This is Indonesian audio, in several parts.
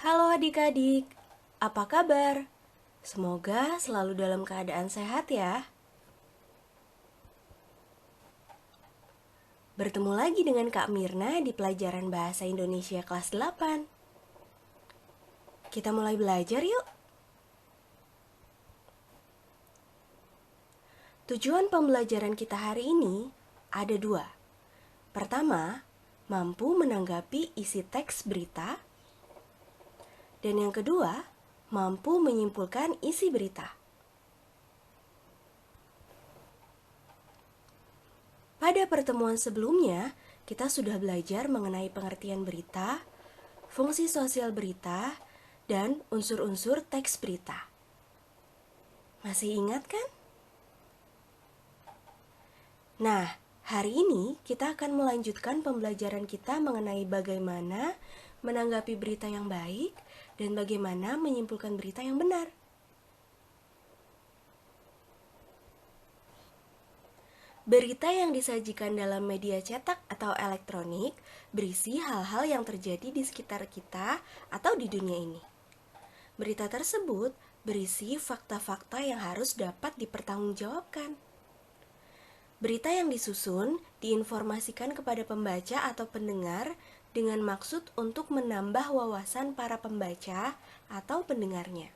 Halo adik-adik, apa kabar? Semoga selalu dalam keadaan sehat ya. Bertemu lagi dengan Kak Mirna di pelajaran Bahasa Indonesia kelas 8. Kita mulai belajar yuk. Tujuan pembelajaran kita hari ini ada dua. Pertama, mampu menanggapi isi teks berita. Dan yang kedua, mampu menyimpulkan isi berita. Pada pertemuan sebelumnya, kita sudah belajar mengenai pengertian berita, fungsi sosial berita, dan unsur-unsur teks berita. Masih ingat kan? Nah, hari ini kita akan melanjutkan pembelajaran kita mengenai bagaimana menanggapi berita yang baik dan bagaimana menyimpulkan berita yang benar. Berita yang disajikan dalam media cetak atau elektronik berisi hal-hal yang terjadi di sekitar kita atau di dunia ini. Berita tersebut berisi fakta-fakta yang harus dapat dipertanggungjawabkan. Berita yang disusun diinformasikan kepada pembaca atau pendengar dengan maksud untuk menambah wawasan para pembaca atau pendengarnya.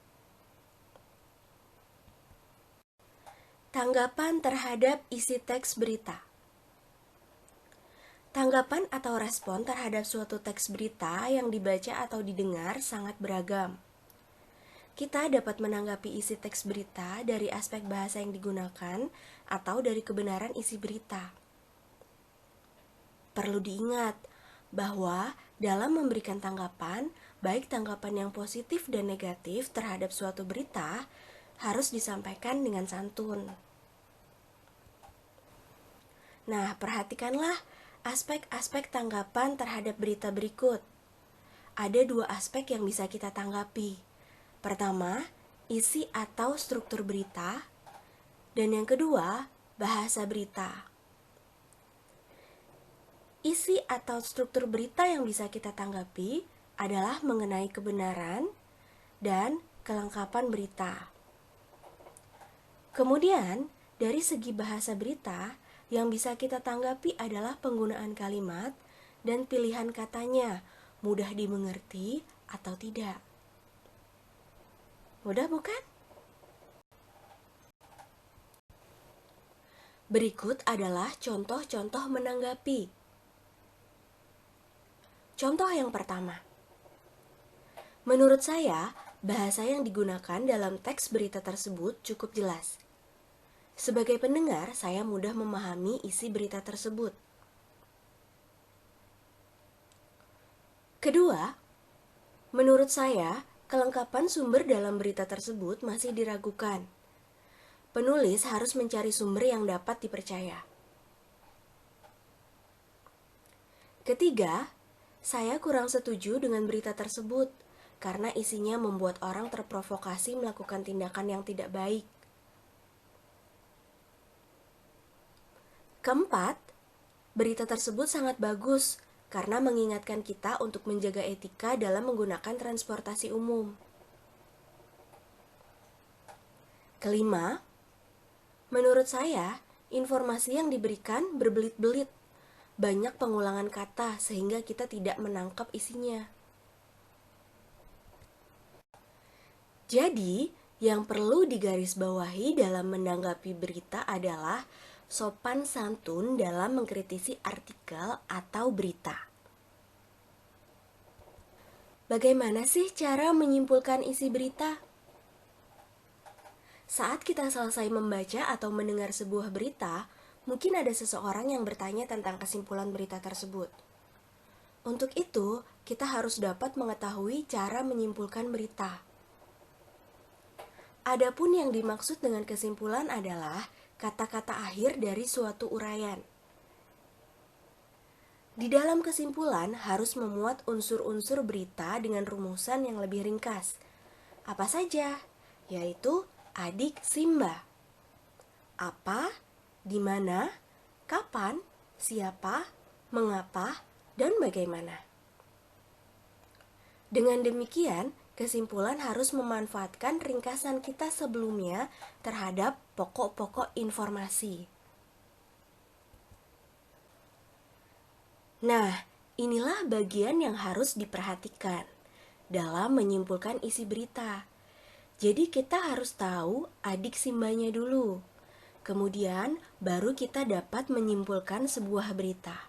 Tanggapan terhadap isi teks berita. Tanggapan atau respon terhadap suatu teks berita yang dibaca atau didengar sangat beragam. Kita dapat menanggapi isi teks berita dari aspek bahasa yang digunakan atau dari kebenaran isi berita. Perlu diingat bahwa dalam memberikan tanggapan, baik tanggapan yang positif dan negatif terhadap suatu berita, harus disampaikan dengan santun. Nah, perhatikanlah aspek-aspek tanggapan terhadap berita berikut. Ada dua aspek yang bisa kita tanggapi. Pertama, isi atau struktur berita, dan yang kedua, bahasa berita. Isi atau struktur berita yang bisa kita tanggapi adalah mengenai kebenaran dan kelengkapan berita. Kemudian, dari segi bahasa berita, yang bisa kita tanggapi adalah penggunaan kalimat dan pilihan katanya, mudah dimengerti atau tidak. Mudah bukan? Berikut adalah contoh-contoh menanggapi. Contoh yang pertama. Menurut saya, bahasa yang digunakan dalam teks berita tersebut cukup jelas. Sebagai pendengar, saya mudah memahami isi berita tersebut. Kedua, menurut saya, kelengkapan sumber dalam berita tersebut masih diragukan. Penulis harus mencari sumber yang dapat dipercaya. Ketiga, saya kurang setuju dengan berita tersebut karena isinya membuat orang terprovokasi melakukan tindakan yang tidak baik. Keempat, berita tersebut sangat bagus karena mengingatkan kita untuk menjaga etika dalam menggunakan transportasi umum. Kelima, menurut saya, informasi yang diberikan berbelit-belit, banyak pengulangan kata sehingga kita tidak menangkap isinya. Jadi, yang perlu digarisbawahi dalam menanggapi berita adalah sopan santun dalam mengkritisi artikel atau berita. Bagaimana sih cara menyimpulkan isi berita? Saat kita selesai membaca atau mendengar sebuah berita, mungkin ada seseorang yang bertanya tentang kesimpulan berita tersebut. Untuk itu, kita harus dapat mengetahui cara menyimpulkan berita. Adapun yang dimaksud dengan kesimpulan adalah kata-kata akhir dari suatu uraian. Di dalam kesimpulan harus memuat unsur-unsur berita dengan rumusan yang lebih ringkas. Apa saja? Yaitu adik Simba. Apa, di mana, kapan, siapa, mengapa, dan bagaimana. Dengan demikian, kesimpulan harus memanfaatkan ringkasan kita sebelumnya terhadap pokok-pokok informasi. Nah, inilah bagian yang harus diperhatikan dalam menyimpulkan isi berita. Jadi kita harus tahu adik simbanya dulu. Kemudian baru kita dapat menyimpulkan sebuah berita.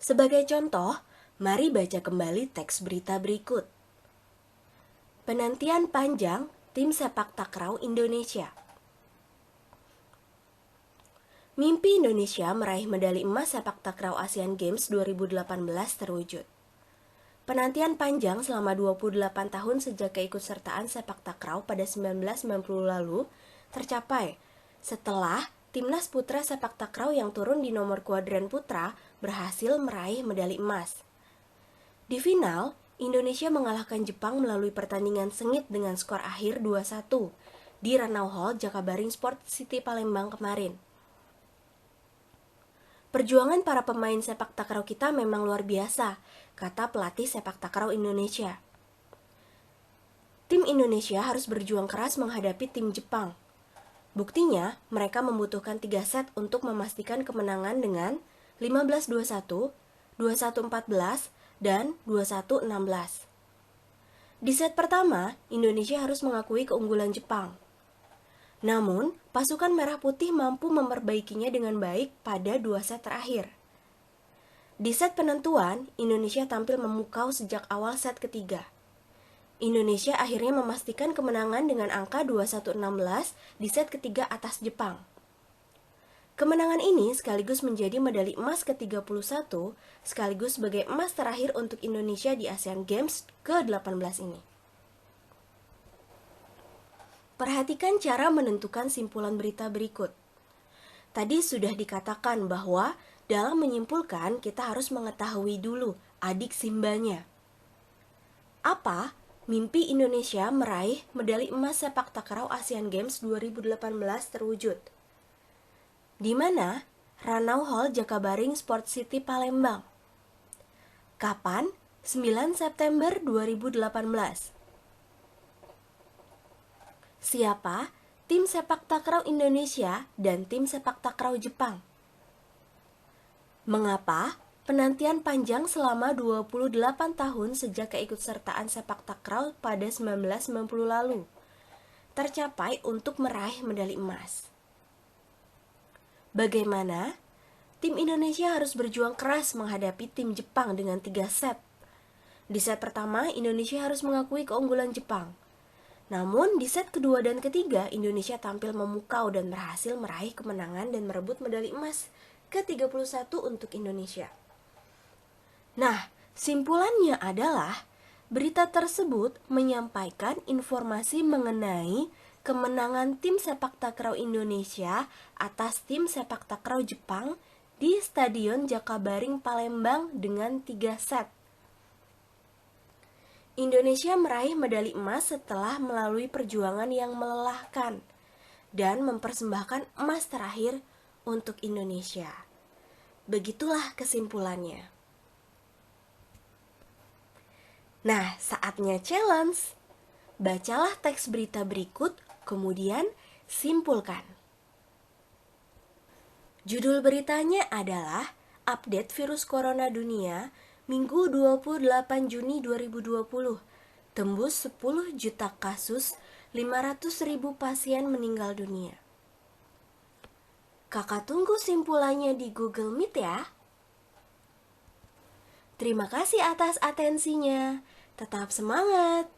Sebagai contoh, mari baca kembali teks berita berikut. Penantian panjang tim sepak takraw Indonesia. Mimpi Indonesia meraih medali emas sepak takraw Asian Games 2018 terwujud. Penantian panjang selama 28 tahun sejak keikutsertaan sepak takraw pada 1990 lalu tercapai setelah timnas putra sepak takraw yang turun di nomor kuadran putra berhasil meraih medali emas. Di final, Indonesia mengalahkan Jepang melalui pertandingan sengit dengan skor akhir 2-1 di Ranau Hall Jakabaring Sport City Palembang kemarin. Perjuangan para pemain sepak takraw kita memang luar biasa, kata pelatih sepak takraw Indonesia. Tim Indonesia harus berjuang keras menghadapi tim Jepang. Buktinya, mereka membutuhkan 3 set untuk memastikan kemenangan dengan 15-21, 21-14, dan 21-16. Di set pertama, Indonesia harus mengakui keunggulan Jepang. Namun, pasukan merah putih mampu memperbaikinya dengan baik pada 2 set terakhir. Di set penentuan, Indonesia tampil memukau sejak awal set ketiga. Indonesia akhirnya memastikan kemenangan dengan angka 21-16 di set ketiga atas Jepang. Kemenangan ini sekaligus menjadi medali emas ke-31, sekaligus sebagai emas terakhir untuk Indonesia di Asian Games ke-18 ini. Perhatikan cara menentukan simpulan berita berikut. Tadi sudah dikatakan bahwa dalam menyimpulkan kita harus mengetahui dulu adik simbanya. Apa mimpi Indonesia meraih medali emas sepak takraw Asian Games 2018 terwujud? Di mana? Ranau Hall Jakabaring Sport City Palembang. Kapan? 9 September 2018. Siapa? Tim sepak takraw Indonesia dan tim sepak takraw Jepang. Mengapa? Penantian panjang selama 28 tahun sejak keikutsertaan sepak takraw pada 1990 lalu tercapai untuk meraih medali emas. Bagaimana? Tim Indonesia harus berjuang keras menghadapi tim Jepang dengan 3 set. Di set pertama, Indonesia harus mengakui keunggulan Jepang. Namun, di set kedua dan ketiga, Indonesia tampil memukau dan berhasil meraih kemenangan dan merebut medali emas ke-31 untuk Indonesia. Nah, simpulannya adalah berita tersebut menyampaikan informasi mengenai kemenangan tim sepak takraw Indonesia atas tim sepak takraw Jepang di Stadion Jakabaring Palembang dengan 3 set. Indonesia meraih medali emas setelah melalui perjuangan yang melelahkan dan mempersembahkan emas terakhir untuk Indonesia. Begitulah kesimpulannya. Nah, saatnya challenge. Bacalah teks berita berikut, kemudian simpulkan. Judul beritanya adalah Update Virus Corona Dunia Minggu 28 Juni 2020, tembus 10 juta kasus, 500.000 pasien meninggal dunia. Kakak tunggu simpulannya di Google Meet ya. Terima kasih atas atensinya. Tetap semangat!